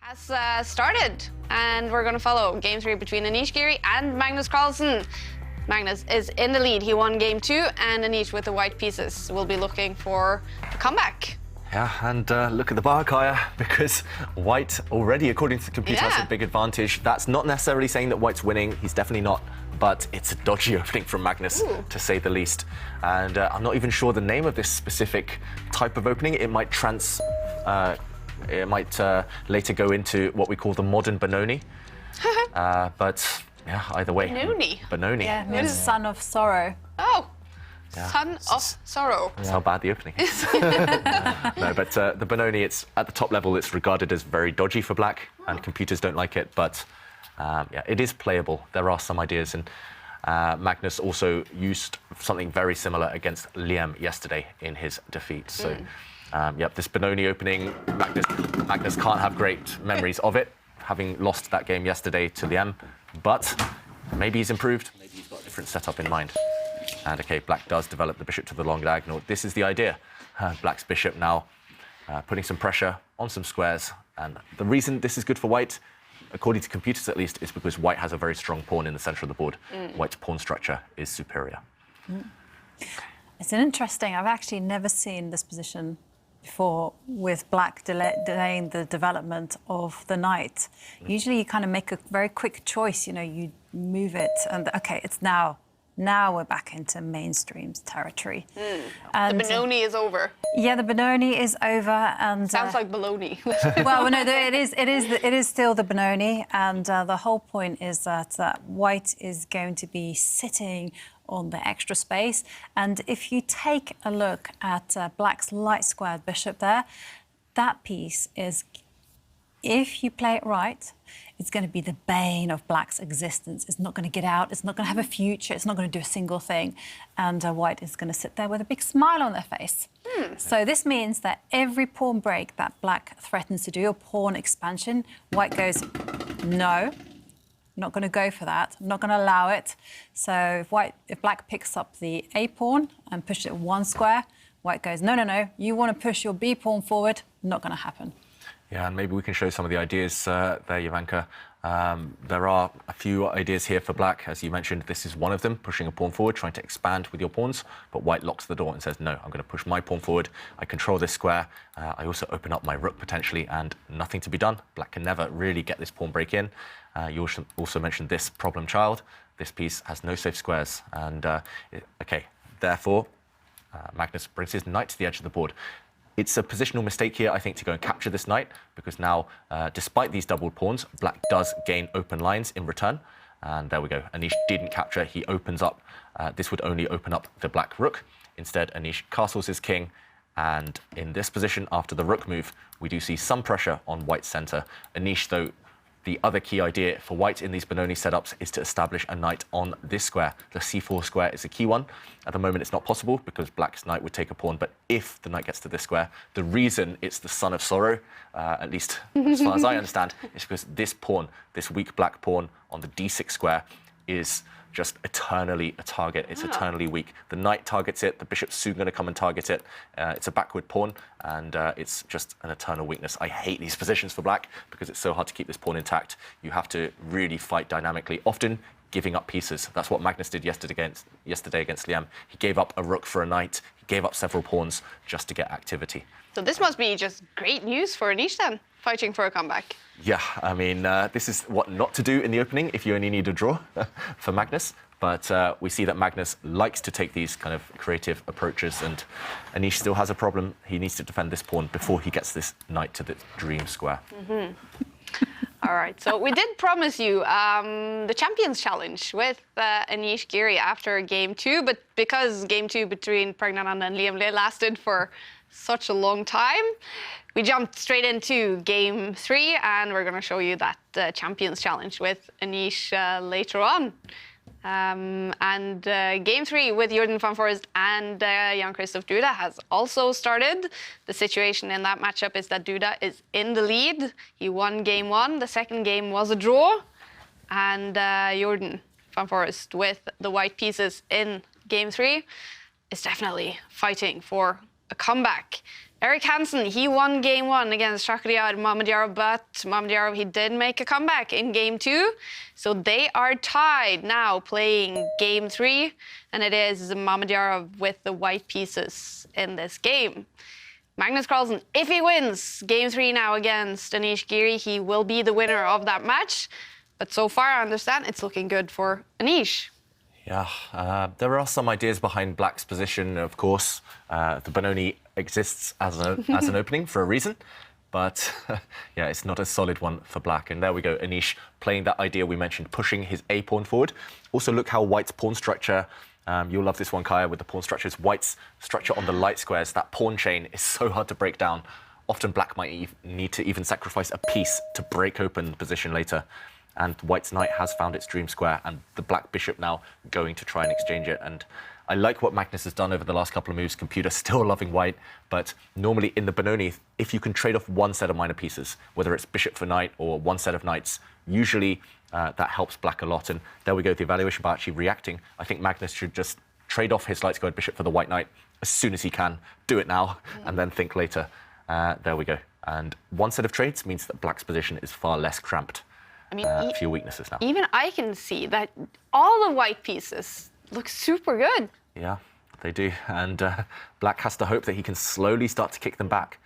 Has started, and we're going to follow game 3 between Anish, Giri and Magnus Carlsen. Magnus is in the lead. He won game 2, and Anish with the white pieces will be looking for a comeback. Yeah, and look at the bar, Kaya, because white already, according to the computer, has a big advantage. That's not necessarily saying that white's winning. He's definitely not. But it's a dodgy opening from Magnus, to say the least. And I'm not even sure the name of this specific type of opening. It might later go into what we call the modern Benoni. But yeah, either way. Benoni. Yeah, means son of sorrow. Oh. Yeah. Son of sorrow. That's how bad the opening is. No, but the Benoni, it's at the top level, it's regarded as very dodgy for black, and computers don't like it, but yeah, it is playable. There are some ideas, and Magnus also used something very similar against Liam yesterday in his defeat. So, yep, this Benoni opening, Magnus can't have great memories of it, having lost that game yesterday to Liam, but maybe he's improved, maybe he's got a different setup in mind. And okay, black does develop the bishop to the long diagonal. This is the idea. Black's bishop now putting some pressure on some squares. And the reason this is good for white, according to computers at least, is because white has a very strong pawn in the center of the board. White's pawn structure is superior. It's an interesting, I've actually never seen this position before with black delaying the development of the knight. Usually you kind of make a very quick choice, you know, you move it and okay, it's now we're back into mainstream territory. And the Benoni is over. Yeah, the Benoni is over, and sounds like baloney. Well, no, it is still the Benoni, and the whole point is that white is going to be sitting on the extra space, and if you take a look at black's light squared bishop there, that piece is, if you play it right, it's going to be the bane of black's existence. It's not going to get out. It's not going to have a future. It's not going to do a single thing. And white is going to sit there with a big smile on their face. So this means that every pawn break that black threatens to do, or pawn expansion, white goes, no, I'm not going to go for that. I'm not going to allow it. So if black picks up the A pawn and pushes it one square, white goes, no, no, no, you want to push your B pawn forward, not going to happen. Yeah, and maybe we can show some of the ideas there, Jovanka. There are a few ideas here for black. As you mentioned, this is one of them, pushing a pawn forward, trying to expand with your pawns. But white locks the door and says, no, I'm going to push my pawn forward. I control this square. I also open up my rook potentially, and nothing to be done. Black can never really get this pawn break in. You also mentioned this problem child. This piece has no safe squares. And, OK, therefore, Magnus brings his knight to the edge of the board. It's a positional mistake here, I think, to go and capture this knight, because now, despite these doubled pawns, black does gain open lines in return. And there we go. Anish didn't capture. He opens up. This would only open up the black rook. Instead, Anish castles his king. And in this position, after the rook move, we do see some pressure on white's center. Anish, though, the other key idea for white in these Benoni setups is to establish a knight on this square. The c4 square is a key one. At the moment, it's not possible because black's knight would take a pawn. But if the knight gets to this square, the reason it's the son of sorrow, at least as far as I understand, is because this pawn, this weak black pawn on the d6 square, is just eternally a target. It's eternally weak. The knight targets it. The bishop's soon going to come and target it. It's a backward pawn, and it's just an eternal weakness. I hate these positions for black because it's so hard to keep this pawn intact. You have to really fight dynamically, often giving up pieces. That's what Magnus did yesterday against Liam. He gave up a rook for a knight. He gave up several pawns just to get activity. So this must be just great news for Anish then, fighting for a comeback. Yeah, I mean, this is what not to do in the opening if you only need a draw for Magnus. But we see that Magnus likes to take these kind of creative approaches, and Anish still has a problem. He needs to defend this pawn before he gets this knight to the dream square. All right, so we did promise you the Champions Challenge with Anish, Giri after game 2, but because game 2 between Pragnananda and Liam lasted for such a long time, we jumped straight into game 3, and we're going to show you that Champions Challenge with Anish later on. Game 3 with Jordan van Forest and Jan-Christoph Duda has also started. The situation in that matchup is that Duda is in the lead. He won game 1. The second game was a draw. And Jordan van Forest, with the white pieces in game 3, is definitely fighting for a comeback. Eric Hansen, he won game 1 against Shakhriyar Mamedyarov, but Mamedyarov, he did make a comeback in game 2. So they are tied now playing game 3, and it is Mamedyarov with the white pieces in this game. Magnus Carlsen, if he wins game 3 now against Anish Giri, he will be the winner of that match. But so far, I understand it's looking good for Anish. Yeah, there are some ideas behind Black's position, of course. The Benoni exists as an opening for a reason, but yeah, it's not a solid one for Black. And there we go, Anish playing that idea we mentioned, pushing his A pawn forward. Also, look how White's pawn structure, you'll love this one, Kaya, with the pawn structures. White's structure on the light squares, that pawn chain is so hard to break down. Often Black might need to even sacrifice a piece to break open the position later. And White's knight has found its dream square, and the Black bishop now going to try and exchange it. And I like what Magnus has done over the last couple of moves. Computer still loving White, but normally in the Benoni, if you can trade off one set of minor pieces, whether it's bishop for knight or one set of knights, usually that helps Black a lot. And there we go, the evaluation by actually reacting. I think Magnus should just trade off his light squared bishop for the white knight as soon as he can. Do it now, and then think later. There we go. And one set of trades means that Black's position is far less cramped. I mean, few weaknesses now. Even I can see that all the white pieces look super good. Yeah, they do. And Black has to hope that he can slowly start to kick them back.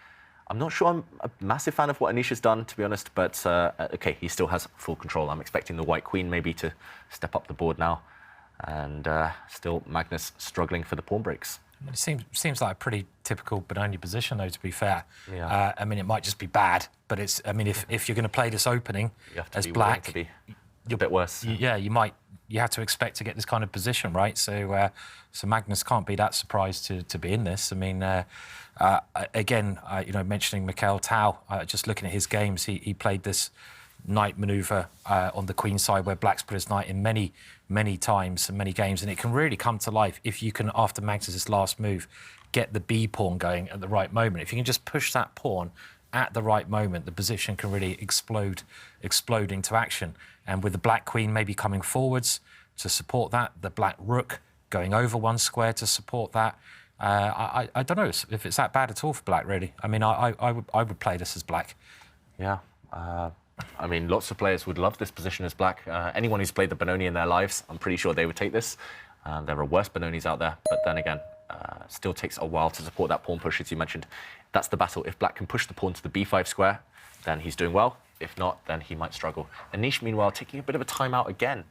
I'm not sure I'm a massive fan of what Anish has done, to be honest, but OK, he still has full control. I'm expecting the white queen maybe to step up the board now. And still Magnus struggling for the pawn breaks. It seems like a pretty typical Benoni position, though, to be fair. Yeah. I mean, it might just be bad, but it's. I mean, if you're going to play this opening as Black, to be a bit worse. Yeah, you have to expect to get this kind of position, right? So, so Magnus can't be that surprised to be in this. I mean, again, you know, mentioning Mikhail Tau, just looking at his games, he played this knight manoeuvre on the queen side where Black's put his knight in many times and many games, and it can really come to life if you can, after Magnus's last move, get the B pawn going at the right moment. If you can just push that pawn at the right moment, the position can really explode into action. And with the Black queen maybe coming forwards to support that, the Black rook going over one square to support that, I don't know if it's that bad at all for Black, really. I mean, I would play this as Black. Yeah. I mean, lots of players would love this position as Black. Anyone who's played the Benoni in their lives, I'm pretty sure they would take this. There are worse Benonis out there, but then again, still takes a while to support that pawn push, as you mentioned. That's the battle. If Black can push the pawn to the b5 square, then he's doing well. If not, then he might struggle. Anish, meanwhile, taking a bit of a time out again.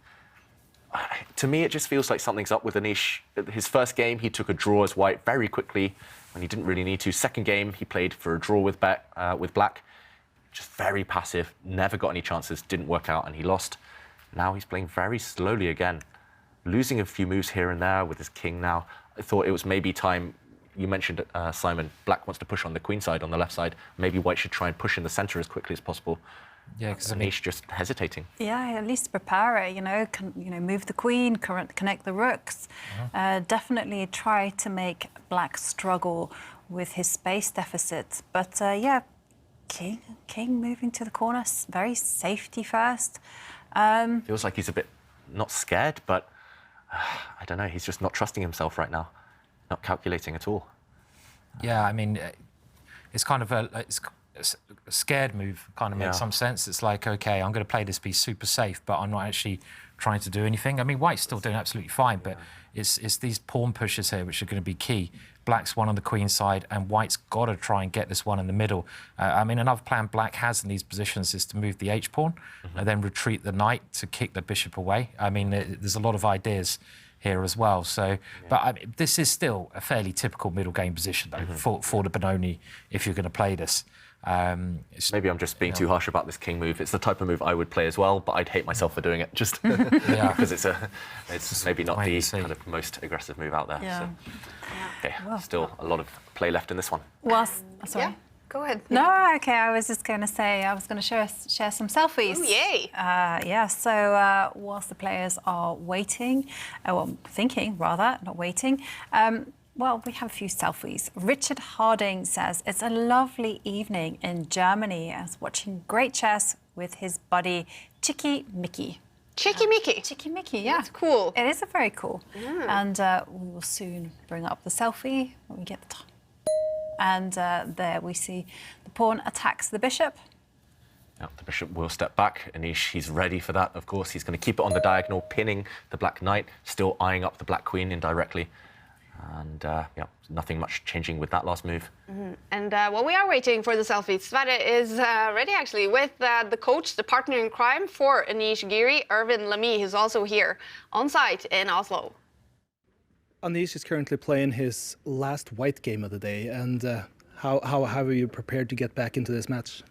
To me, it just feels like something's up with Anish. His first game, he took a draw as White very quickly when he didn't really need to. Second game, he played for a draw with Black. Just very passive, never got any chances, didn't work out, and he lost. Now he's playing very slowly again, losing a few moves here and there with his king now. I thought it was maybe time, you mentioned, Simon, Black wants to push on the queen side, on the left side. Maybe White should try and push in the centre as quickly as possible. Yeah, because Anish just hesitating. Yeah, at least prepare it, move the queen, connect the rooks. Definitely try to make Black struggle with his space deficit. But yeah, King moving to the corner, very safety first. Feels like he's a bit not scared, but I don't know. He's just not trusting himself right now, not calculating at all. Yeah, I mean, it's kind of a scared move. Kind of makes some sense. It's like, okay, I'm going to play this piece super safe, but I'm not actually trying to do anything. I mean, White's still doing absolutely fine, but it's these pawn pushes here which are going to be key. Black's one on the queen side, and White's got to try and get this one in the middle. I mean, another plan Black has in these positions is to move the h-pawn and then retreat the knight to kick the bishop away. I mean, there's a lot of ideas here as well. So, but I mean, this is still a fairly typical middle game position, though, for the Benoni if you're going to play this. Maybe I'm just being too harsh about this king move. It's the type of move I would play as well, but I'd hate myself for doing it just because it's maybe not the kind of most aggressive move out there. Yeah. So, okay, still a lot of play left in this one. Well, sorry. Yeah, go ahead. No, okay. I was just going to say I was going to share some selfies. Oh, yay! Yeah. So whilst the players are waiting, thinking rather, not waiting. Well, we have a few selfies. Richard Harding says, it's a lovely evening in Germany as watching great chess with his buddy Chicky Mickey. Chicky Mickey. Chicky Mickey, yeah. That's cool. It is very cool. And we will soon bring up the selfie when we get the time. And there we see the pawn attacks the bishop. Now, the bishop will step back. Anish, he's ready for that, of course. He's going to keep it on the diagonal, pinning the black knight, still eyeing up the black queen indirectly. And, yeah, nothing much changing with that last move. And while we are waiting for the selfie, Sverre is ready, actually, with the coach, the partner in crime for Anish Giri, Erwin Lamy, who's also here on site in Oslo. Anish is currently playing his last white game of the day. And how are you prepared to get back into this match?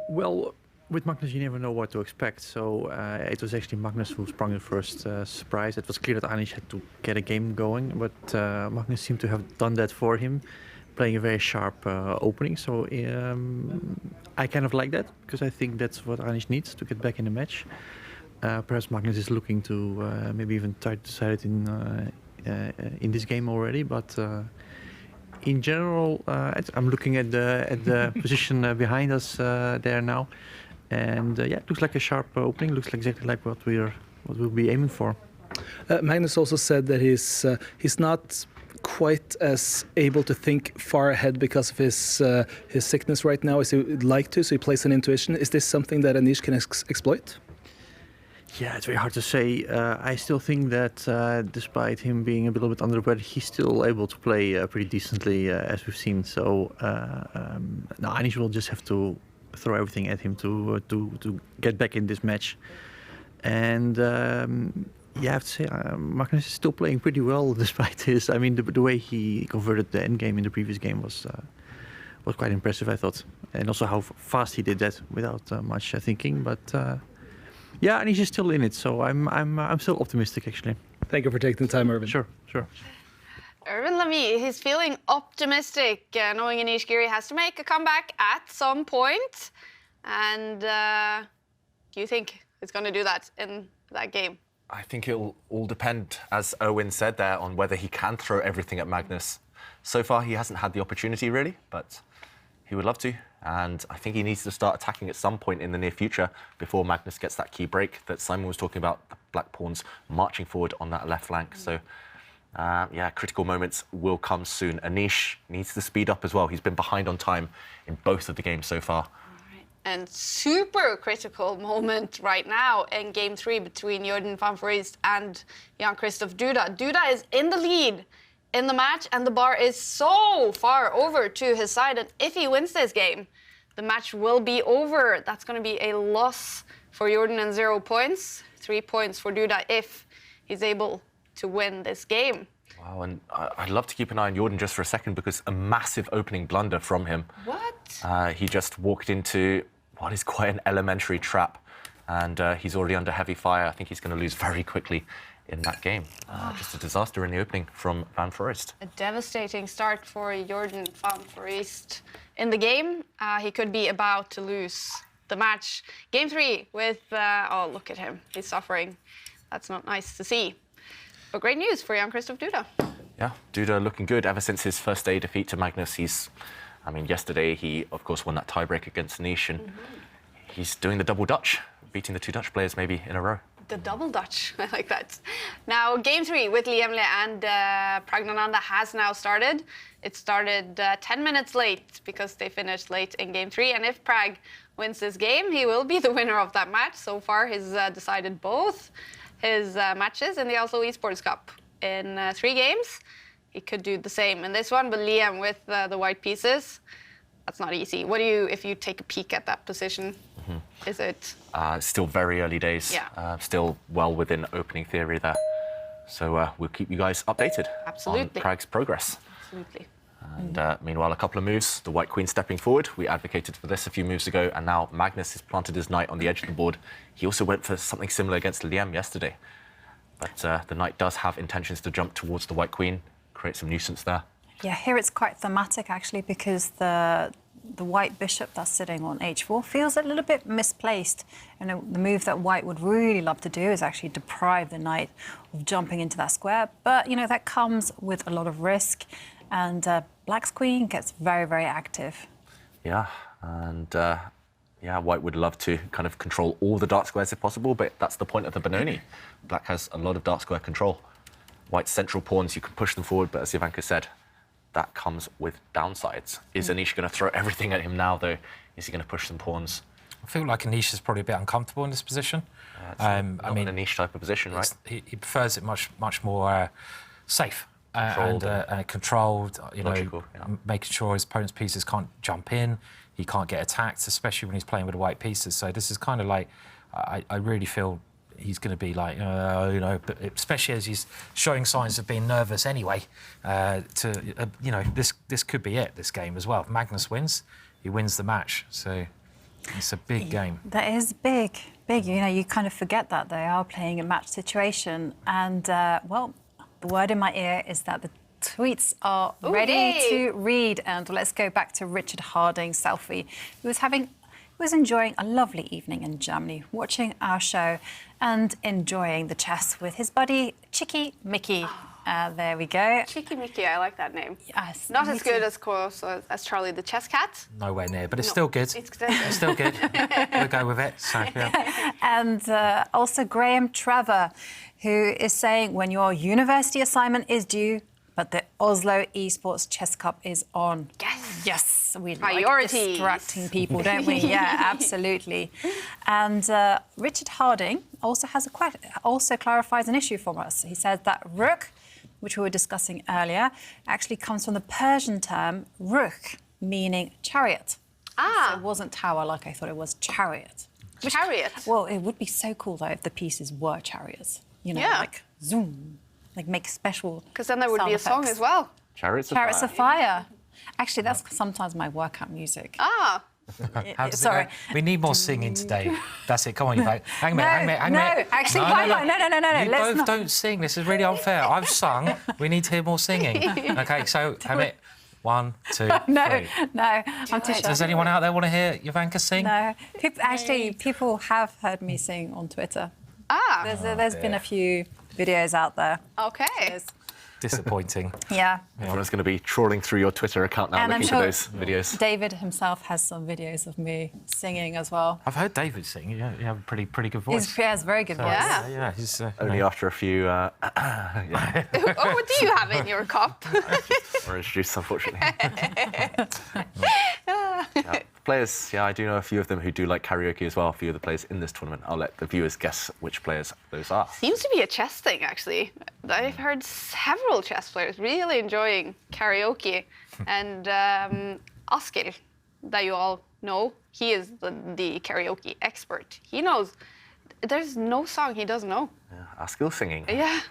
Well, with Magnus, you never know what to expect. So it was actually Magnus who sprung the first surprise. It was clear that Anish had to get a game going, but Magnus seemed to have done that for him, playing a very sharp opening. So I kind of like that, because I think that's what Anish needs to get back in the match. Perhaps Magnus is looking to maybe even try to decide it in this game already, but in general, I'm looking at the position behind us there now, and yeah, it looks like a sharp opening. Looks exactly like what we'll be aiming for. Magnus also said that he's not quite as able to think far ahead because of his sickness right now as he would like to. So he plays on intuition. Is this something that Anish can exploit? Yeah, it's very hard to say. I still think that despite him being a little bit under the weather, he's still able to play pretty decently, as we've seen. So now Anish will just have to throw everything at him to get back in this match. And yeah, I have to say, Magnus is still playing pretty well despite his. I mean, the way he converted the endgame in the previous game was quite impressive, I thought, and also how fast he did that without much thinking. But yeah, and he's still in it, so I'm still optimistic, actually. Thank you for taking the time, Erwin. Sure. Erwin Lamy, he's feeling optimistic, knowing Anish Giri has to make a comeback at some point. And do you think he's going to do that in that game? I think it'll all depend, as Owen said there, on whether he can throw everything at Magnus. So far, he hasn't had the opportunity, really, but he would love to. And I think he needs to start attacking at some point in the near future before Magnus gets that key break that Simon was talking about, the black pawns marching forward on that left flank. So, yeah, critical moments will come soon. Anish needs to speed up as well. He's been behind on time in both of the games so far. And super critical moment right now in Game 3 between Jordan van Foreest and Jan-Christoph Duda. Duda is in the lead in the match, and the bar is so far over to his side. And if he wins this game, the match will be over. That's going to be a loss for Jordan and 0 points. 3 points for Duda if he's able to win this game. Wow, and I'd love to keep an eye on Jordan just for a second, because a massive opening blunder from him. What? He just walked into what is quite an elementary trap, and he's already under heavy fire. I think he's going to lose very quickly in that game. Just a disaster in the opening from Van Foreest. A devastating start for Jordan van Foreest in the game. He could be about to lose the match. Game 3 with, oh, look at him. He's suffering. That's not nice to see. But great news for Jan-Christoph Duda. Yeah, Duda looking good ever since his first day defeat to Magnus. I mean, yesterday he, of course, won that tiebreak against Anish, and he's doing the double Dutch, beating the 2 Dutch players maybe in a row. The double Dutch, I like that. Now, Game 3 with Liemle and Pragnananda has now started. It started 10 minutes late because they finished late in Game 3. And if Prag wins this game, he will be the winner of that match. So far, he's decided both his matches in the Oslo Esports Cup in 3 games. He could do the same in this one, but Liam with the white pieces, that's not easy. What do you, if you take a peek at that position, is it? Still very early days. Yeah. Still well within opening theory there. So we'll keep you guys updated on Prag's progress. Absolutely. And meanwhile, a couple of moves. The White Queen stepping forward. We advocated for this a few moves ago, and now Magnus has planted his knight on the edge of the board. He also went for something similar against Liam yesterday. But the knight does have intentions to jump towards the White Queen, create some nuisance there. Yeah, here it's quite thematic, actually, because the white bishop that's sitting on h4 feels a little bit misplaced. You know, the move that white would really love to do is actually deprive the knight of jumping into that square. But, you know, that comes with a lot of risk. And black's queen gets very, very active. Yeah, and yeah, white would love to kind of control all the dark squares if possible, but that's the point of the Benoni. Black has a lot of dark square control. White's central pawns, you can push them forward, but as Ivanka said, that comes with downsides. Is Anish going to throw everything at him now, though? Is he going to push some pawns? I feel like Anish is probably a bit uncomfortable in this position. I mean, an Anish type of position, right? He prefers it much more safe Controlled. and controlled. You Logical, know, making sure his opponent's pieces can't jump in. He can't get attacked, especially when he's playing with the white pieces. So this is kind of like, I really feel he's going to be like, you know, but especially as he's showing signs of being nervous anyway. You know, this could be it. This game as well. If Magnus wins, he wins the match. So it's a big game. That is big. You know, you kind of forget that they are playing a match situation. And, well, the word in my ear is that the tweets are ready to read. And let's go back to Richard Harding's selfie. He was enjoying a lovely evening in Germany, watching our show and enjoying the chess with his buddy Chicky Mickey. There we go. Cheeky Mickey, I like that name. Yes, Not me as good too. as course as Charlie the chess cat. Nowhere near, but it's still good. It's It's still good. We'll go with it. So, yeah. And also Graham Trevor, who is saying when your university assignment is due, but the Oslo Esports Chess Cup is on. Yes, we like Priorities. distracting people, don't we? Yeah, absolutely. And Richard Harding also also clarifies an issue for us. He says that rook, which we were discussing earlier, actually comes from the Persian term ruch, meaning chariot. So it wasn't tower like I thought it was, chariot. Chariot. Well, it would be so cool though if the pieces were chariots. You know, Yeah. like zoom, like make special. Because then there would sound be a song effects. as well. Chariots of Chariots Fire. of Fire. Actually, that's sometimes my workout music. Ah. How does it Sorry. go? We need more singing today. That's it. Come on, you both. Hang a minute, hang a minute, hang a no, minute. actually, why not? No. You Let's both not. don't sing. This is really unfair. I've sung. We need to hear more singing. Okay, so hang a minute. 1, 2, 3. No, I'm too shy. Does anyone out there want to hear Jovanka sing? No, people have heard me sing on Twitter. Ah. There's been a few videos out there. Okay. Disappointing. Yeah. Everyone's going to be trawling through your Twitter account now, And I'm looking sure for those videos. David himself has some videos of me singing as well. I've heard David sing. You have a pretty good voice. He has a very good voice. Yeah. Yeah, he's Only after a few Oh, what do you have in your cup? orange juice, unfortunately. Players, yeah, I do know a few of them who do like karaoke as well, a few of the players in this tournament. I'll let the viewers guess which players those are. Seems to be a chess thing, actually. I've heard several chess players really enjoying karaoke. And Askill, that you all know, he is the karaoke expert. He knows. There's no song he doesn't know. Yeah, Askill singing. Yeah.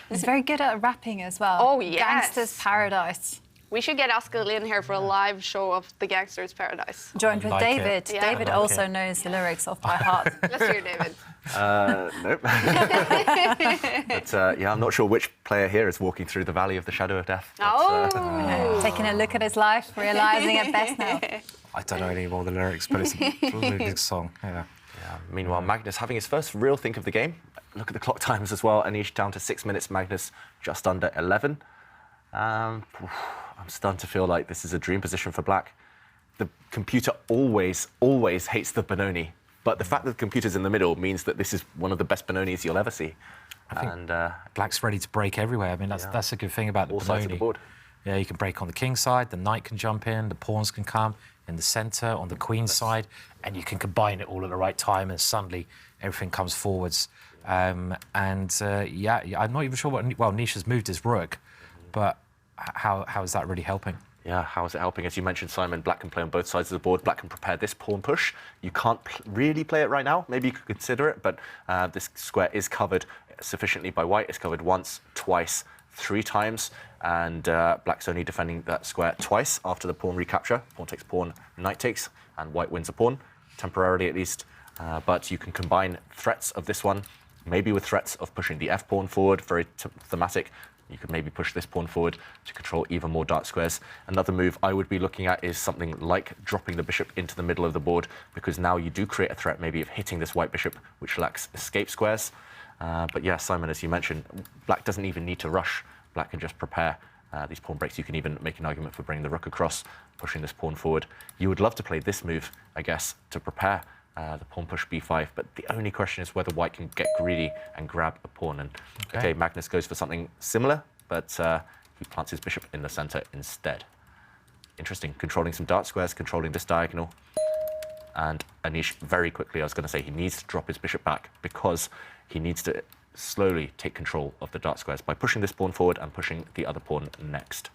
He's very good at rapping as well. Oh, yes. Gangster's Paradise. We should get Askill in here for a live show of The Gangster's Paradise. Joined with like it. David. Yeah. David I like also it. knows the lyrics off by heart. Let's hear David. Nope. But yeah, I'm not sure which player here is walking through the valley of the shadow of death. But, Taking a look at his life, realising it best now. I don't know any more of the lyrics, but it's a really good song. Yeah. yeah, meanwhile, Magnus having his first real think of the game. Look at the clock times as well. Anish down to 6 minutes, Magnus just under 11. I'm starting to feel like this is a dream position for Black. The computer always hates the Benoni, but the fact that the computer's in the middle means that this is one of the best Benonis you'll ever see. think Black's ready to break everywhere. I mean, that's a good thing about the all sides of the Benoni. board. Yeah, you can break on the king side, the knight can jump in, the pawns can come in the centre, on the queen side, and you can combine it all at the right time, and suddenly everything comes forwards. Yeah, I'm not even sure what. Well, Anish has moved his rook, but how is that really helping? Yeah, how is it helping? As you mentioned, Simon, Black can play on both sides of the board. Black can prepare this pawn push. You can't really play it right now. Maybe you could consider it, but this square is covered sufficiently by White. It's covered once, twice, 3 times, and Black's only defending that square twice after the pawn recapture. Pawn takes pawn, knight takes, and White wins a pawn, temporarily at least. But you can combine threats of this one, maybe with threats of pushing the f-pawn forward, very thematic. You could maybe push this pawn forward to control even more dark squares. Another move I would be looking at is something like dropping the bishop into the middle of the board, because now you do create a threat maybe of hitting this white bishop, which lacks escape squares. But yeah, Simon, as you mentioned, Black doesn't even need to rush. Black can just prepare these pawn breaks. You can even make an argument for bringing the rook across, pushing this pawn forward. You would love to play this move, I guess, to prepare the pawn push b5, but the only question is whether White can get greedy and grab a pawn. And okay, Magnus goes for something similar, but who plants his bishop in the center instead. Interesting, controlling some dark squares, controlling this diagonal. And Anish, very quickly, I was going to say, he needs to drop his bishop back because he needs to slowly take control of the dark squares by pushing this pawn forward and pushing the other pawn next.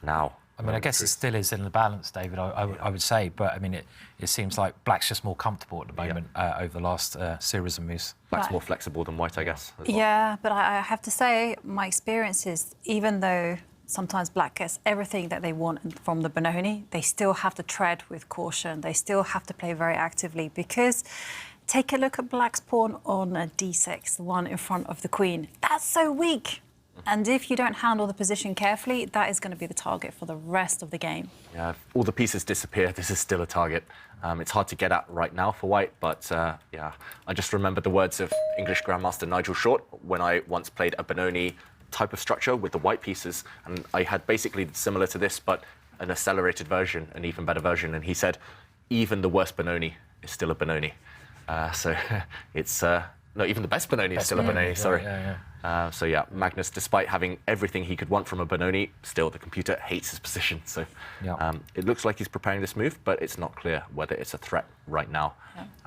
Now, I mean, I guess it still is in the balance, David, I would say, but I mean, it seems like Black's just more comfortable at the moment over the last series of moves. Black's more flexible than White, I guess. As well. Yeah, but I have to say, my experience is, even though sometimes Black gets everything that they want from the Benoni, they still have to tread with caution. They still have to play very actively because take a look at Black's pawn on a d6, the one in front of the queen. That's so weak. And if you don't handle the position carefully, that is going to be the target for the rest of the game. Yeah, if all the pieces disappear, this is still a target. It's hard to get at right now for White, but yeah, I just remembered the words of English Grandmaster Nigel Short when I once played a Benoni type of structure with the white pieces, and I had basically similar to this, but an accelerated version, an even better version, and he said, even the worst Benoni is still a Benoni. So it's, no, even the best Benoni is still a Benoni, sorry. So yeah, Magnus, despite having everything he could want from a Benoni, still the computer hates his position. So it looks like he's preparing this move, but it's not clear whether it's a threat right now.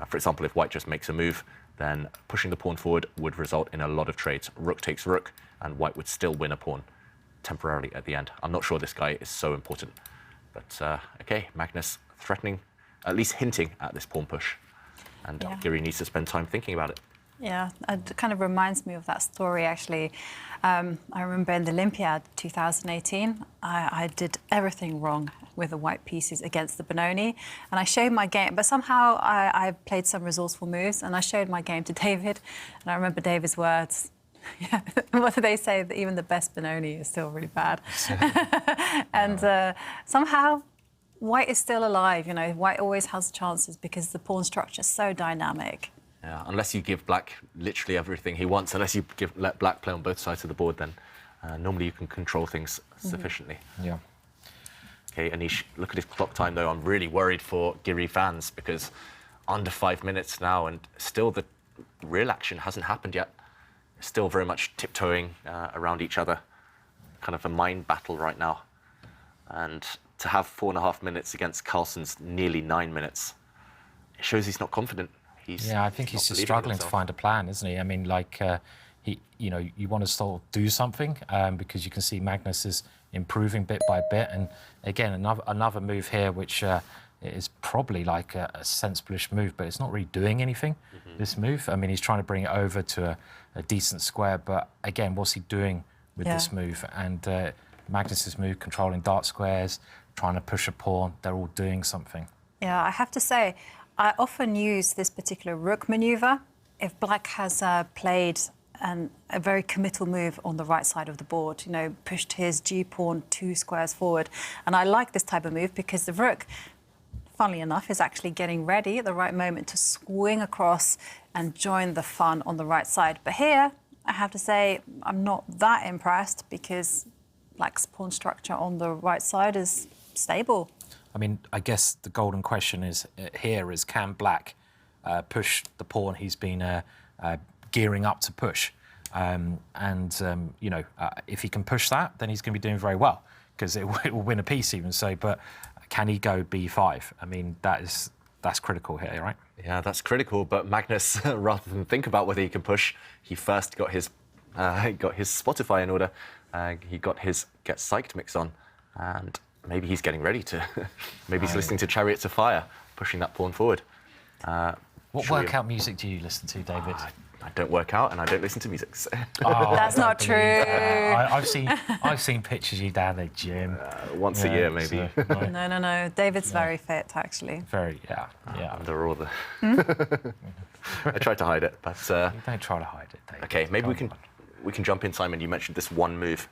For example, if White just makes a move, then pushing the pawn forward would result in a lot of trades. Rook takes rook, and White would still win a pawn temporarily at the end. I'm not sure this guy is so important. But okay, Magnus threatening, at least hinting at this pawn push. And Giri needs to spend time thinking about it. Yeah, it kind of reminds me of that story, actually. I remember in the Olympiad 2018, I did everything wrong with the white pieces against the Benoni, and I showed my game, but somehow I played some resourceful moves, and I showed my game to David, and I remember David's words. Yeah, what do they say? That even the best Benoni is still really bad. And somehow, White is still alive, you know. White always has chances because the pawn structure is so dynamic. Yeah, unless you give Black literally everything he wants, unless you let Black play on both sides of the board, then normally you can control things sufficiently. Yeah. Okay, Anish, look at his clock time, though. I'm really worried for Giri fans because under 5 minutes now, and still the real action hasn't happened yet. Still very much tiptoeing around each other. Kind of a mind battle right now. And to have 4.5 minutes against Carlsen's nearly 9 minutes, it shows he's not confident. I think he's just struggling to find a plan, isn't he? I mean, like, you know, you want to sort of do something because you can see Magnus is improving bit by bit. And again, another move here, which is probably like a sensible-ish move, but it's not really doing anything, this move. I mean, he's trying to bring it over to a decent square, but again, what's he doing with this move? And Magnus's move, controlling dark squares, trying to push a pawn, they're all doing something. Yeah, I have to say, I often use this particular rook maneuver if Black has played a very committal move on the right side of the board, you know, pushed his g-pawn 2 squares forward. And I like this type of move because the rook, funnily enough, is actually getting ready at the right moment to swing across and join the fun on the right side. But here, I have to say, I'm not that impressed because Black's pawn structure on the right side is stable. I mean, I guess the golden question is here is, can Black push the pawn he's been gearing up to push? You know, if he can push that, then he's going to be doing very well because it will win a piece even so. But can he go b5? I mean, that's critical here, right? Yeah, that's critical. But Magnus, rather than think about whether he can push, he first got his Spotify in order. He got his Get Psyched mix on, and maybe he's getting ready to. Maybe he's listening to Chariots of Fire, pushing that pawn forward. What workout music do you listen to, David? I don't work out and I don't listen to music. So. That's not true. I've seen pictures of you down the gym. Once a year, maybe. So, no. David's very fit, actually. Very, yeah. Under all the. I tried to hide it, but. You don't try to hide it, David. Okay, maybe we can jump in, Simon. You mentioned this one move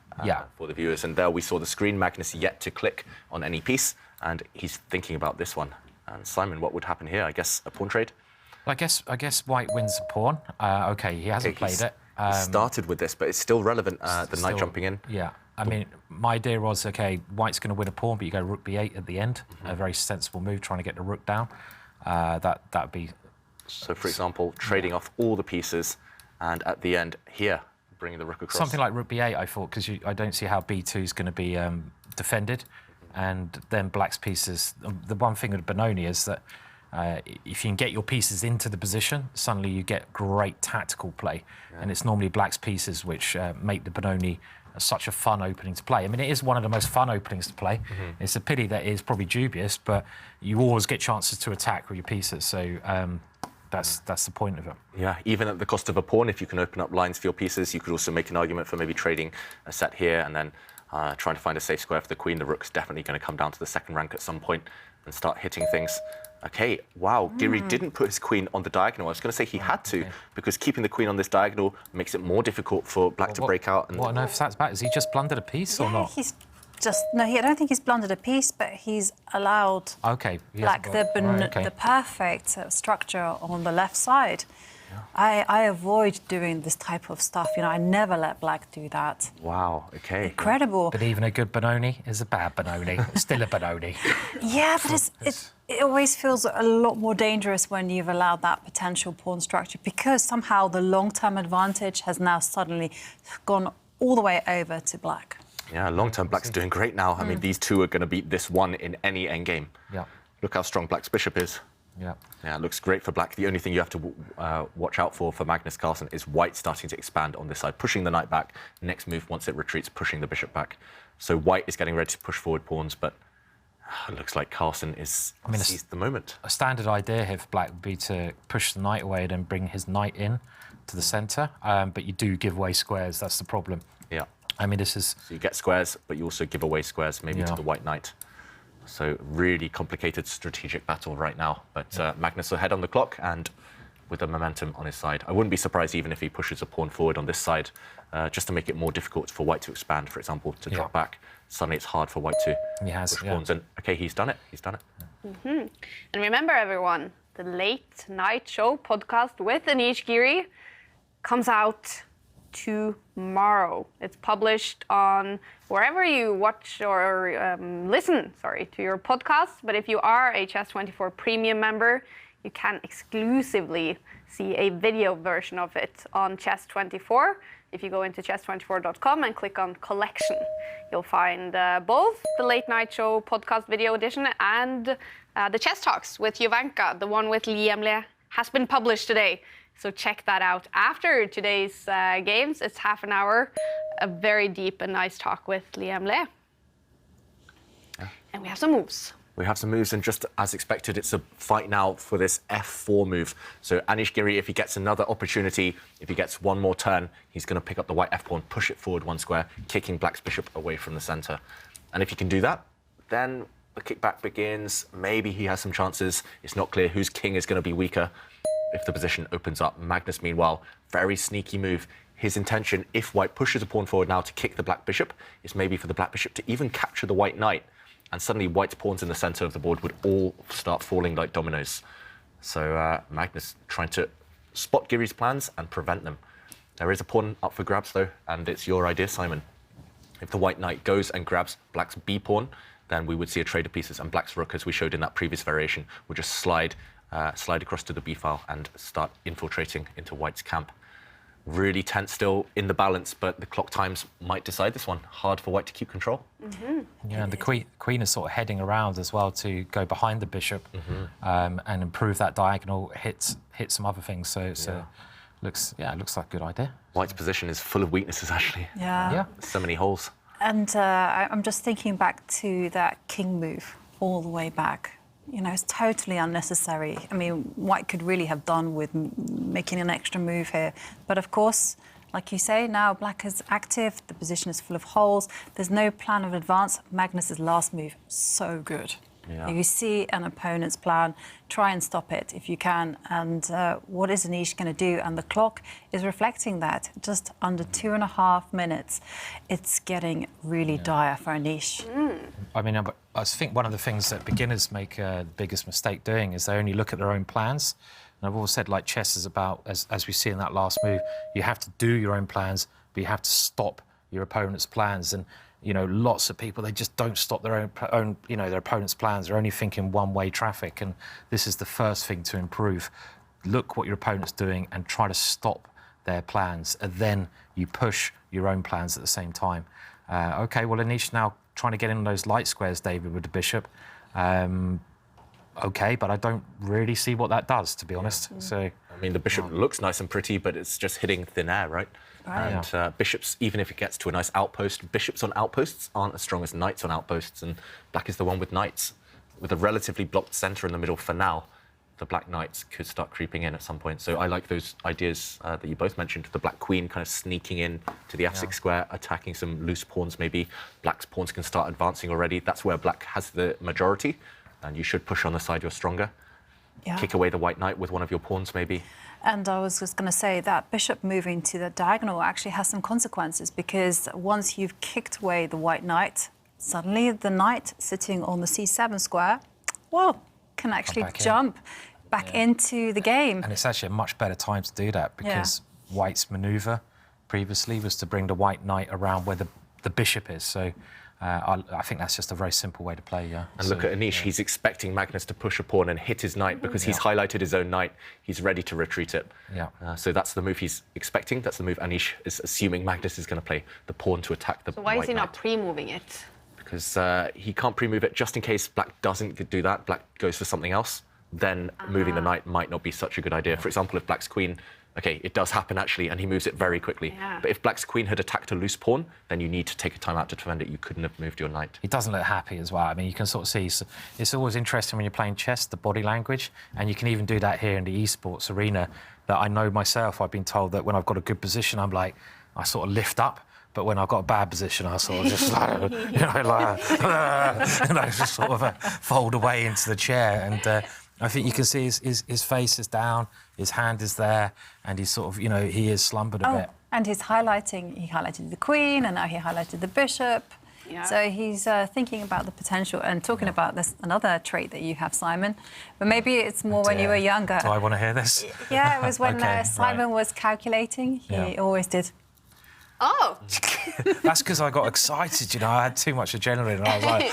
for the viewers, and there we saw the screen. Magnus yet to click on any piece, and he's thinking about this one. And Simon, what would happen here? I guess a pawn trade. I guess White wins the pawn. Okay, he hasn't played it. He started with this, but it's still relevant. The knight jumping in. Yeah, I mean, my idea was, okay, White's going to win a pawn, but you go rook b8 at the end. A very sensible move, trying to get the rook down. That'd be. So, for example, trading off all the pieces, and at the end here, bringing the rook across. Something like rook b8, I thought, because I don't see how b2 is going to be defended. And then black's pieces, the one thing with Benoni is that if you can get your pieces into the position, suddenly you get great tactical play. And it's normally black's pieces which make the Benoni such a fun opening to play. I mean, it is one of the most fun openings to play. It's a pity that it is probably dubious, but you always get chances to attack with your pieces. So that's the point of it. Yeah, even at the cost of a pawn, if you can open up lines for your pieces, you could also make an argument for maybe trading a set here and then trying to find a safe square for the queen. The rook's definitely going to come down to the second rank at some point and start hitting things. Okay, wow, Giri didn't put his queen on the diagonal. I was going to say he had to, because keeping the queen on this diagonal makes it more difficult for black to break out. And what on earth that's about? Has he just blundered a piece or not? He's just I don't think he's blundered a piece, but he's allowed black the perfect structure on the left side. I avoid doing this type of stuff. I never let black do that. Wow, okay. Incredible. But even a good Benoni is a bad Benoni. It's still a Benoni. Yeah, but it always feels a lot more dangerous when you've allowed that potential pawn structure, because somehow the long-term advantage has now suddenly gone all the way over to black. Yeah, long-term black's doing great now. I mean, these two are going to beat this one in any endgame. Yeah. Look how strong black's bishop is. Yeah. Yeah, it looks great for black. The only thing you have to watch out for Magnus Carlsen is white starting to expand on this side, pushing the knight back. Next move, once it retreats, pushing the bishop back. So white is getting ready to push forward pawns, but it looks like Carlsen is seized the moment. A standard idea here for black would be to push the knight away and then bring his knight in to the centre. But you do give away squares. That's the problem. Yeah. I mean, this is... So you get squares, but you also give away squares, maybe to the white knight. So really complicated strategic battle right now. But Magnus ahead on the clock and with the momentum on his side. I wouldn't be surprised even if he pushes a pawn forward on this side, just to make it more difficult for white to expand, for example, to drop back. Suddenly it's hard for white to push pawns. And OK, he's done it. He's done it. And remember, everyone, the Late Night Show podcast with Anish Giri comes out tomorrow. It's published on wherever you watch or listen, to your podcasts. But if you are a Chess24 Premium member, you can exclusively see a video version of it on Chess24. If you go into chess24.com and click on Collection, you'll find both the Late Night Show podcast video edition and the Chess Talks with Jovanka, the one with Liam Le, has been published today. So check that out. After today's games, it's half an hour, a very deep and nice talk with Liam Le. Yeah. And we have some moves. We have some moves, and just as expected, it's a fight now for this f4 move. So Anish Giri, if he gets another opportunity, if he gets one more turn, he's going to pick up the white f-pawn, push it forward one square, kicking black's bishop away from the centre. And if he can do that, then the kickback begins. Maybe he has some chances. It's not clear whose king is going to be weaker if the position opens up. Magnus, meanwhile, very sneaky move. His intention, if white pushes a pawn forward now to kick the black bishop, is maybe for the black bishop to even capture the white knight. And suddenly white's pawns in the centre of the board would all start falling like dominoes. So Magnus trying to spot Giri's plans and prevent them. There is a pawn up for grabs, though, and it's your idea, Simon. If the white knight goes and grabs black's b pawn, then we would see a trade of pieces, and black's rook, as we showed in that previous variation, would just slide across to the b file and start infiltrating into white's camp. Really tense still in the balance, but the clock times might decide this one. Hard for white to keep control. Yeah, and the queen is sort of heading around as well to go behind the bishop and improve that diagonal, hit some other things. So looks like a good idea. White's position is full of weaknesses, actually. Yeah. So many holes. And I'm just thinking back to that king move all the way back. You know, it's totally unnecessary. I mean, white could really have done with making an extra move here. But of course, like you say, now black is active, the position is full of holes, there's no plan of advance. Magnus's last move, so good. Yeah. If you see an opponent's plan, try and stop it if you can. And what is Anish going to do? And the clock is reflecting that. Just under 2.5 minutes, it's getting really dire for Anish. I mean, I think one of the things that beginners make the biggest mistake doing is they only look at their own plans. And I've always said, like, chess is about, as we see in that last move, you have to do your own plans, but you have to stop your opponent's plans. And you know, lots of people, they just don't stop their own their opponent's plans. They're only thinking one-way traffic, and this is the first thing to improve. Look what your opponent's doing and try to stop their plans, and then you push your own plans at the same time. OK, well, Anish now trying to get in those light squares, David, with the bishop. OK, but I don't really see what that does, to be honest. So, I mean, the bishop looks nice and pretty, but it's just hitting thin air, right? And bishops, even if it gets to a nice outpost, bishops on outposts aren't as strong as knights on outposts, and black is the one with knights. With a relatively blocked centre in the middle for now, the black knights could start creeping in at some point. So I like those ideas that you both mentioned. The black queen kind of sneaking in to the f6 square, attacking some loose pawns maybe. Black's pawns can start advancing already. That's where black has the majority, and you should push on the side you're stronger. Yeah. Kick away the white knight with one of your pawns maybe. And I was just going to say that bishop moving to the diagonal actually has some consequences, because once you've kicked away the white knight, suddenly the knight sitting on the c7 square, well, can actually jump back into the game. And it's actually a much better time to do that, because white's manoeuvre previously was to bring the white knight around where the bishop is. So I think that's just a very simple way to play, And look at Anish, he's expecting Magnus to push a pawn and hit his knight because he's highlighted his own knight. He's ready to retreat it. So that's the move he's expecting. That's the move Anish is assuming Magnus is going to play, the pawn to attack the white knight. So why is he not pre-moving it? Because he can't pre-move it just in case black doesn't do that. Black goes for something else. Then moving the knight might not be such a good idea. For example, if black's queen, OK, it does happen actually, and he moves it very quickly. But if black's queen had attacked a loose pawn, then you need to take a time out to defend it. You couldn't have moved your knight. He doesn't look happy as well. I mean, you can sort of see, it's always interesting when you're playing chess, the body language, and you can even do that here in the esports arena, that I know myself. I've been told that when I've got a good position, I'm like, I sort of lift up. But when I've got a bad position, I sort of just just sort of fold away into the chair. And I think you can see his face is down, his hand is there, and he's sort of, he is slumbered a bit. And he highlighted the queen, and now he highlighted the bishop. So he's thinking about the potential and talking about this, another trait that you have, Simon. But maybe it's more when you were younger. Do I want to hear this? Yeah, it was when Simon was calculating. He always did. Oh! That's because I got excited, I had too much adrenaline, and I was like,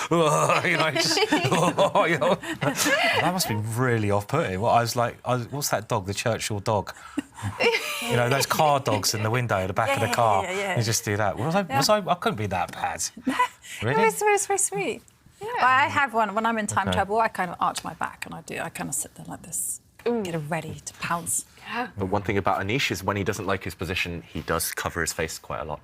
that must be really off-putting. I was like, what's that dog, the Churchill dog? Those car dogs in the window at the back of the car. You just do that. I couldn't be that bad. Really? It was very sweet. Well, I have one. When I'm in time trouble, I kind of arch my back, and I kind of sit there like this, get ready to pounce. But one thing about Anish is when he doesn't like his position, he does cover his face quite a lot.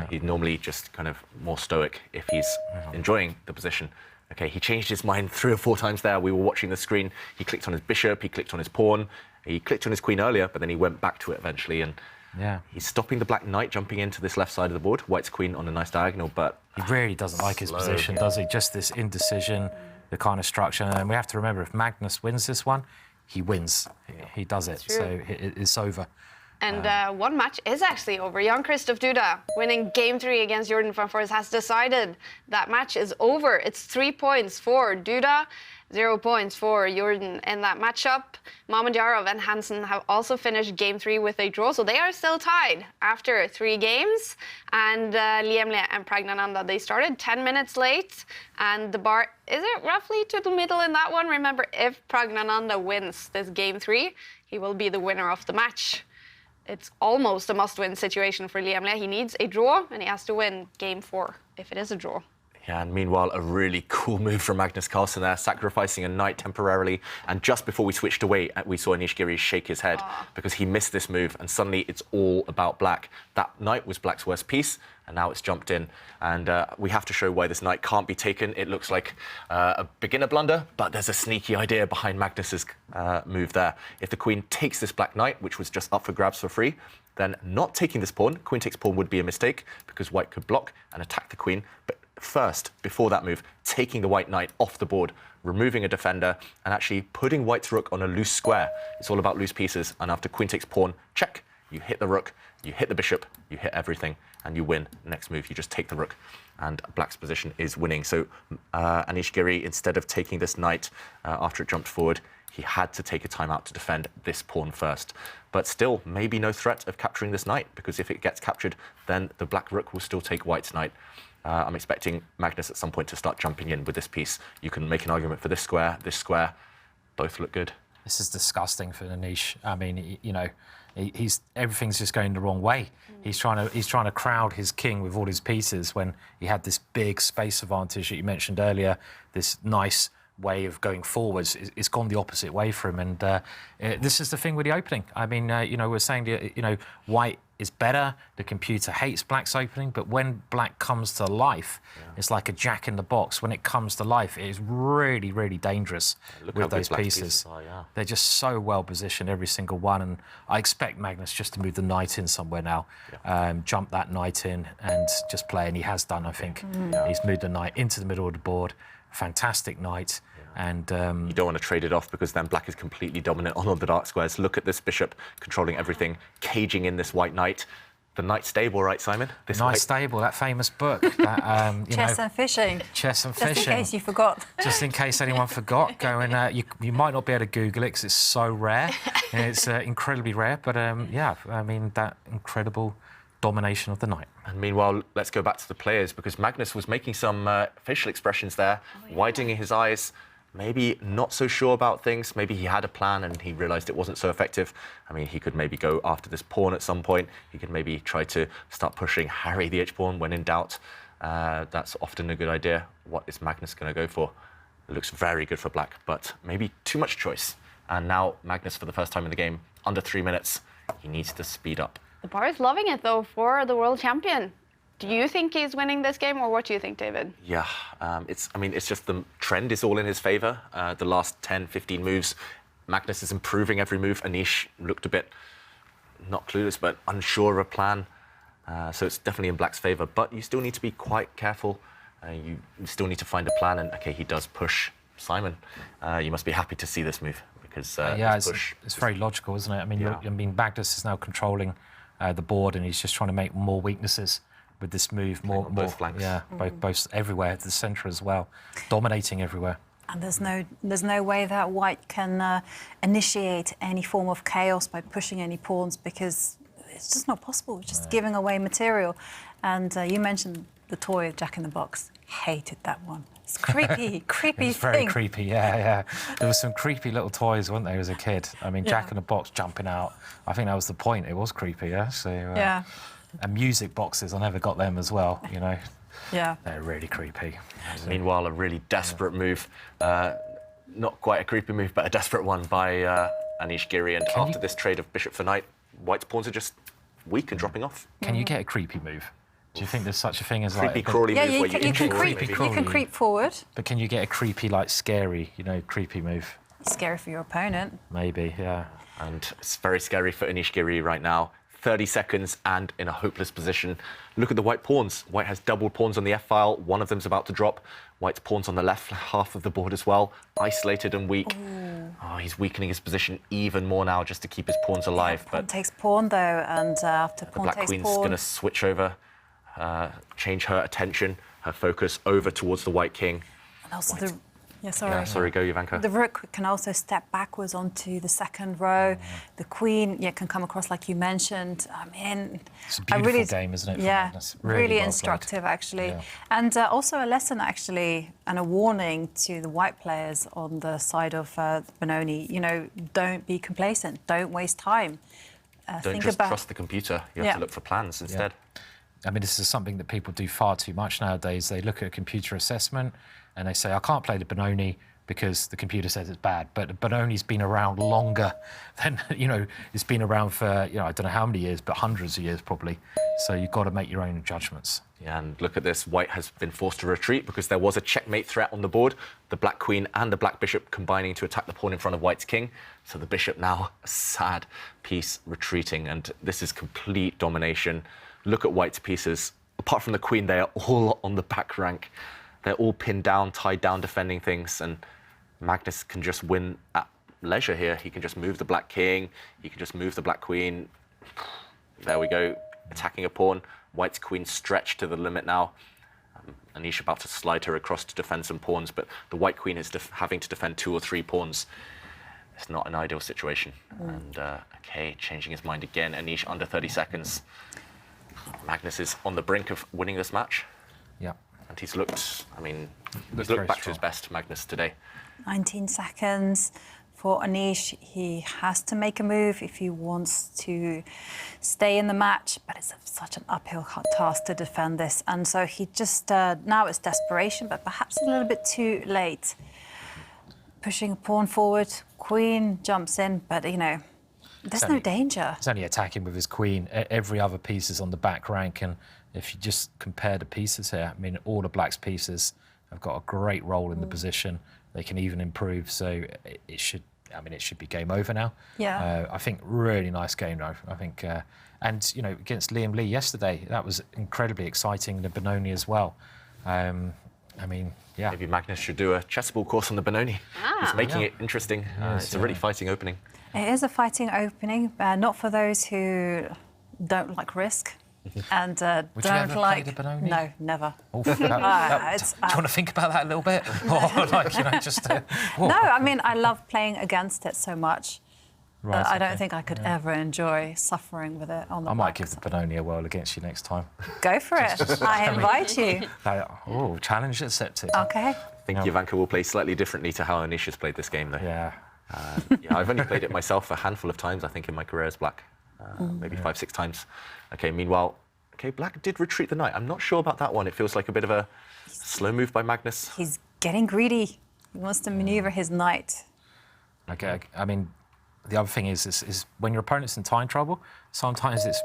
He's normally just kind of more stoic if he's enjoying the position. OK, he changed his mind 3 or 4 times there. We were watching the screen. He clicked on his bishop, he clicked on his pawn, he clicked on his queen earlier, but then he went back to it eventually. And he's stopping the black knight jumping into this left side of the board. White's queen on a nice diagonal, but he really doesn't like his position, does he? Just this indecision, the kind of structure. And we have to remember, if Magnus wins this one, he wins. He does it. So it's over. And one match is actually over. Jan Christoph Duda winning Game 3 against Jordan van Voorst has decided that match is over. It's 3 points for Duda, 0 points for Jordan in that matchup. Mamadjarov and Hansen have also finished Game 3 with a draw, so they are still tied after 3 games. And Liemle and Pragnananda, they started 10 minutes late, and the bar is it roughly to the middle in that one. Remember, if Pragnananda wins this Game 3, he will be the winner of the match. It's almost a must-win situation for Liemle. He needs a draw, and he has to win Game 4 if it is a draw. Yeah, and meanwhile, a really cool move from Magnus Carlsen there, sacrificing a knight temporarily. And just before we switched away, we saw Anish Giri shake his head because he missed this move. And suddenly it's all about black. That knight was black's worst piece, and now it's jumped in. And we have to show why this knight can't be taken. It looks like a beginner blunder, but there's a sneaky idea behind Magnus's move there. If the queen takes this black knight, which was just up for grabs for free, then not taking this pawn, queen takes pawn would be a mistake because white could block and attack the queen. But first, before that move, taking the white knight off the board, removing a defender, and actually putting white's rook on a loose square. It's all about loose pieces, and after queen takes pawn, check, you hit the rook, you hit the bishop, you hit everything, and you win. Next move, you just take the rook, and black's position is winning. So Anish Giri, instead of taking this knight after it jumped forward, he had to take a time out to defend this pawn first. But still, maybe no threat of capturing this knight, because if it gets captured, then the black rook will still take white's knight. I'm expecting Magnus at some point to start jumping in with this piece. You can make an argument for this square, both look good. this is disgusting for Anish. I mean, you know, he's everything's just going the wrong way. He's trying to crowd his king with all his pieces when he had this big space advantage that you mentioned earlier. This nice way of going forwards, it's gone the opposite way for him. And this is the thing with the opening. I mean, you know, we're saying that, you know, white is better. The computer hates black's opening, but when black comes to life, it's like a jack in the box. When it comes to life, it is really, really dangerous with those pieces. They're just so well positioned, every single one. And I expect Magnus just to move the knight in somewhere now, jump that knight in and just play. And he has done, I think. He's moved the knight into the middle of the board. Fantastic knight. And you don't want to trade it off, because then black is completely dominant on all the dark squares. Look at this bishop controlling everything, caging in this white knight. The Knight Stable, right, Simon? This Knight Stable, that famous book. That, Chess and Fishing. Chess and Just Fishing. in case you forgot. Just in case anyone forgot, go and you might not be able to Google it because it's so rare. It's incredibly rare, but yeah, I mean, that incredible domination of the knight. And meanwhile, let's go back to the players, because Magnus was making some facial expressions there, widening his eyes, maybe not so sure about things. Maybe he had a plan and he realized it wasn't so effective. I mean, he could maybe go after this pawn at some point. He could maybe try to start pushing Harry the h-pawn when in doubt. That's often a good idea. What is Magnus going to go for? It looks very good for black, but maybe too much choice. And now Magnus, for the first time in the game, under 3 minutes, he needs to speed up. The bar is loving it, though, for the world champion. Do you think he's winning this game, or what do you think, David? Yeah, it's just the trend is all in his favor. The last 10, 15 moves, Magnus is improving every move. Anish looked a bit, not clueless, but unsure of a plan. So it's definitely in black's favor, but you still need to be quite careful. You still need to find a plan, and okay, he does push Simon. You must be happy to see this move, because yeah, it's very logical, isn't it? I mean, I mean, Magnus is now controlling the board, and he's just trying to make more weaknesses with this move, more both flanks. Yeah, both everywhere, the centre as well, dominating everywhere. And there's no way that white can initiate any form of chaos by pushing any pawns, because it's just not possible. It's just giving away material. And you mentioned the toy Jack in the Box. Hated that one. It's creepy, creepy It's very creepy, yeah. There were some creepy little toys, weren't there, as a kid? I mean, Jack in the Box jumping out. I think that was the point. It was creepy, yeah. So yeah. And music boxes, I never got them as well. You know. Yeah. They're really creepy. Meanwhile, a really desperate move. Not quite a creepy move, but a desperate one by Anish Giri. And after this trade of bishop for knight, white's pawns are just weak and dropping off. Can you get a creepy move? Do you think there's such a thing as creepy like crawly yeah, move? you can creep forward. But can you get a creepy, like scary, you know, creepy move? Scary for your opponent. Maybe, yeah. And it's very scary for Anish Giri right now. 30 seconds and in a hopeless position. Look at the white pawns. White has doubled pawns on the f-file. One of them's about to drop. White's pawns on the left half of the board as well. Isolated and weak. Oh, he's weakening his position even more now just to keep his pawns alive. Pawn takes pawn, though, and after pawn takes pawn... The black queen's going to switch over, change her attention, her focus over towards the white king. And also sorry, go, Jovanka. The rook can also step backwards onto the second row. The queen, can come across like you mentioned. I mean, it's a beautiful game, isn't it? Yeah, really well instructive, played. actually. Yeah. And also a lesson, actually, and a warning to the white players on the side of Benoni. You know, don't be complacent. Don't waste time. Don't just trust the computer. You have to look for plans instead. I mean, this is something that people do far too much nowadays. They look at a computer assessment and they say, I can't play the Benoni because the computer says it's bad. But the Benoni's been around longer than, you know, it's been around for, you know, I don't know how many years, but hundreds of years probably. So you've got to make your own judgments. Yeah, and look at this. White has been forced to retreat because there was a checkmate threat on the board. The black queen and the black bishop combining to attack the pawn in front of white's king. So the bishop now, a sad piece, retreating. And this is complete domination. Look at white's pieces. Apart from the queen, they are all on the back rank. They're all pinned down, tied down, defending things. And Magnus can just win at leisure here. He can just move the black king. He can just move the black queen. There we go, attacking a pawn. White's queen stretched to the limit now. Anish about to slide her across to defend some pawns, but the white queen is having to defend 2 or 3 pawns. It's not an ideal situation. And okay, changing his mind again. Anish under 30 seconds. Magnus is on the brink of winning this match. Yeah. And he's looked, I mean, he's looked back to his best, Magnus, today. 19 seconds, for Anish. He has to make a move if he wants to stay in the match, but it's such an uphill task to defend this. And so he just, now it's desperation, but perhaps a little bit too late. Pushing a pawn forward, queen jumps in, but, you know, there's no danger. He's only attacking with his queen. Every other piece is on the back rank, and if you just compare the pieces here, I mean, all the black's pieces have got a great role in the position. They can even improve, so it should be game over now. Yeah. I think really nice game though. I think, and you know, against Liam Lee yesterday, that was incredibly exciting. The Benoni as well. I mean, yeah. Maybe Magnus should do a chessball course on the Benoni. He's making it interesting. It's a really fighting opening. It is a fighting opening, not for those who don't like risk. And Would you don't ever like play the Benoni? No, never. Oh, do you want to think about that a little bit, or like, you know, just? No, I mean, I love playing against it so much. Right, I don't think I could ever enjoy suffering with it on the I might back. give the Benoni a whirl against you next time. Go for it. I invite you. Oh, challenge accepted. Okay. I think Jovanka will play slightly differently to how Anish has played this game, though. Yeah. Yeah, I've only played it myself a handful of times, I think, in my career as black. Maybe 5-6 times. Okay, meanwhile, black did retreat the knight. I'm not sure about that one. It feels like a bit of a slow move by Magnus. He's getting greedy. He wants to maneuver his knight. Okay, I mean, the other thing is when your opponent's in time trouble, sometimes it's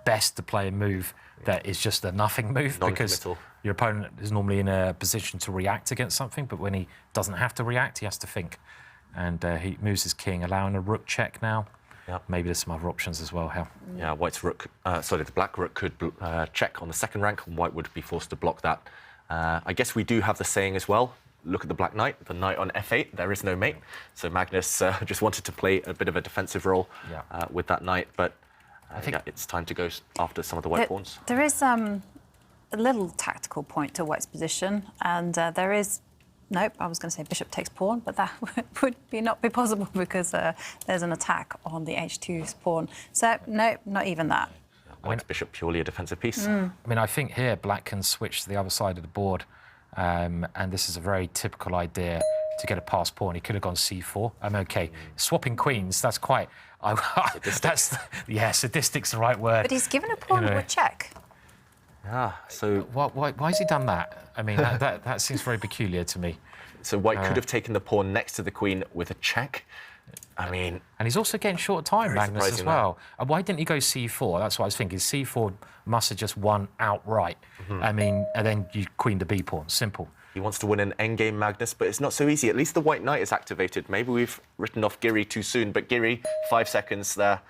best to play a move that is just a nothing move, because your opponent is normally in a position to react against something, but when he doesn't have to react, he has to think. And he moves his king, allowing a rook check now. Yep. Maybe there's some other options as well, Hal. Yeah, the black rook could check on the second rank, and white would be forced to block that. I guess we do have the saying as well, look at the black knight, the knight on f8, there is no mate. So Magnus just wanted to play a bit of a defensive role with that knight, but I think it's time to go after some of the white pawns. There is a little tactical point to white's position, and there is... Nope, I was going to say bishop takes pawn, but that would not be possible because there's an attack on the h2's pawn. So, no, not even that. White's bishop purely a defensive piece. I mean, I think here black can switch to the other side of the board, and this is a very typical idea to get a passed pawn. He could have gone c4. I'm okay. Swapping queens, that's quite... sadistic's the right word. But he's given a pawn with check. Ah, so... Why has he done that? I mean, that seems very peculiar to me. So white could have taken the pawn next to the queen with a check. I mean... And he's also getting short time, Magnus, as well. And why didn't he go c4? That's what I was thinking. c4 must have just won outright. I mean, and then you queen the b pawn. Simple. He wants to win an endgame, Magnus, but it's not so easy. At least the white knight is activated. Maybe we've written off Giri too soon, but Giri, 5 seconds there.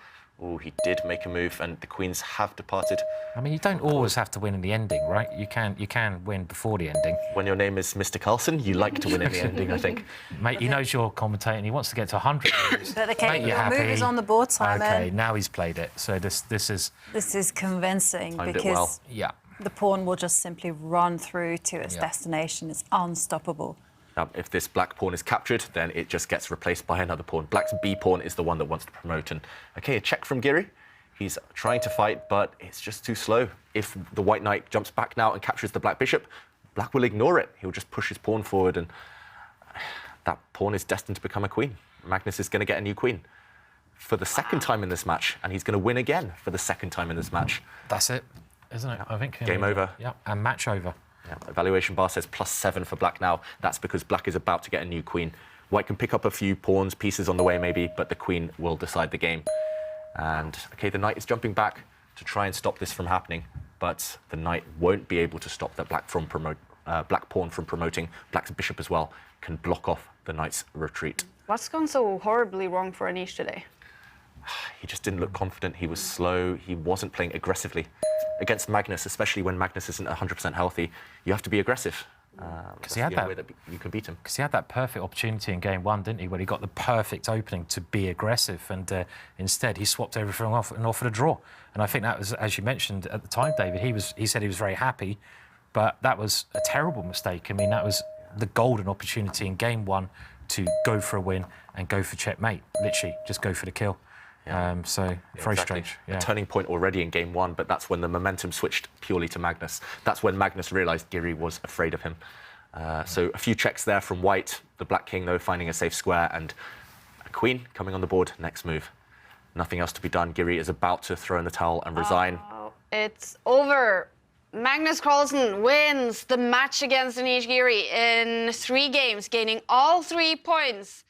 Oh, he did make a move, and the queens have departed. I mean, you don't always have to win in the ending, right? You can win before the ending. When your name is Mr. Carlsen, you like to win in the ending, I think. Mate, he knows you're commentating. He wants to get to 100. But okay, Mate, your move is on the board, Simon. Okay, now he's played it. So this is... This is convincing because the pawn will just simply run through to its destination. It's unstoppable. If this black pawn is captured, then it just gets replaced by another pawn. Black's b pawn is the one that wants to promote. And okay, a check from Giri. He's trying to fight, but it's just too slow. If the white knight jumps back now and captures the black bishop, black will ignore it. He'll just push his pawn forward, and that pawn is destined to become a queen. Magnus is going to get a new queen for the second time in this match, and he's going to win again for the second time in this match. That's it, isn't it? I think. Game over. Yeah, and match over. Yeah, evaluation bar says +7 for black now. That's because black is about to get a new queen. White can pick up a few pawns, pieces on the way maybe, but the queen will decide the game. And, okay, the knight is jumping back to try and stop this from happening, but the knight won't be able to stop that black pawn from promoting. Black's bishop as well can block off the knight's retreat. What's gone so horribly wrong for Anish today? He just didn't look confident. He was slow. He wasn't playing aggressively. Against Magnus, especially when Magnus isn't 100% healthy, you have to be aggressive. Because he had that way that you can beat him. Because he had that perfect opportunity in game one, didn't he? When he got the perfect opening to be aggressive, and instead he swapped everything off and offered a draw. And I think that was, as you mentioned at the time, David. He said he was very happy, but that was a terrible mistake. I mean, that was the golden opportunity in game one to go for a win and go for checkmate. Literally, just go for the kill. Very strange. Yeah. A turning point already in game one, but that's when the momentum switched purely to Magnus. That's when Magnus realised Giri was afraid of him. So a few checks there from white. The black king, though, finding a safe square, and queen coming on the board. Next move. Nothing else to be done. Giri is about to throw in the towel and resign. Oh, it's over. Magnus Carlsen wins the match against Anish Giri in 3 games, gaining all 3 points.